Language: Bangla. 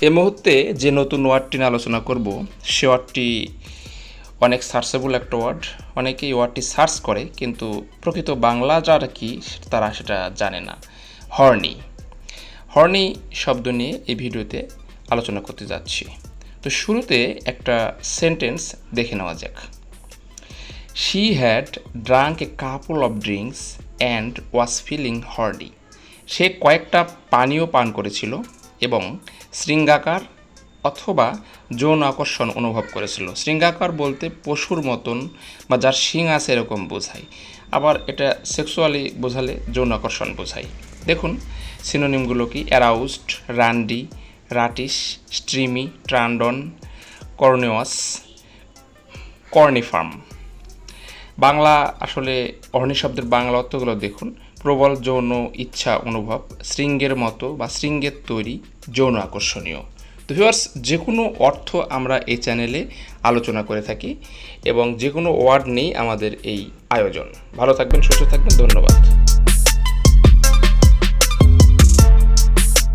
এই মুহূর্তে যে নতুন ওয়ার্ডটি নিয়ে আলোচনা করব সে ওয়ার্ডটি অনেক সার্চেবল একটা ওয়ার্ড। অনেকেই ওয়ার্ডটি সার্চ করে কিন্তু প্রকৃত বাংলা যারা কি তারা সেটা জানে না। হর্নি। হর্নি শব্দ নিয়ে এই ভিডিওতে আলোচনা করতে যাচ্ছি। তো শুরুতে একটা সেন্টেন্স দেখে নেওয়া যাক। She had drunk a couple of drinks and was feeling horny. সে কয়েকটা পানীয় পান করেছিল এবং শৃঙ্গাকার অথবা যৌন আকর্ষণ অনুভব করেছিল। শৃঙ্গাকার বলতে পশুর মতন বা যার শিং আছে এরকম বোঝায়, আবার এটা সেক্সুয়ালি বোঝালে যৌন আকর্ষণ বোঝায়। দেখুন সিনোনিমগুলো কি: অ্যারাউজড, রান্ডি, রাটিশ, স্ট্রিমি, ট্রান্ডন, কর্নিওয়াস, কর্নিফার্ম। বাংলা আসলে হর্নি শব্দের বাংলা অর্থগুলো দেখুন: প্রবল যৌন ইচ্ছা অনুভব, শৃঙ্গের মতো বা শৃঙ্গের তৈরি, যৌন আকর্ষণীয়। তো ভিউয়ার্স, যে কোনো অর্থ আমরা এই চ্যানেলে আলোচনা করে থাকি এবং যে কোনো ওয়ার্ড নেই আমাদের এই আয়োজন। ভালো থাকবেন, সুস্থ থাকবেন, ধন্যবাদ।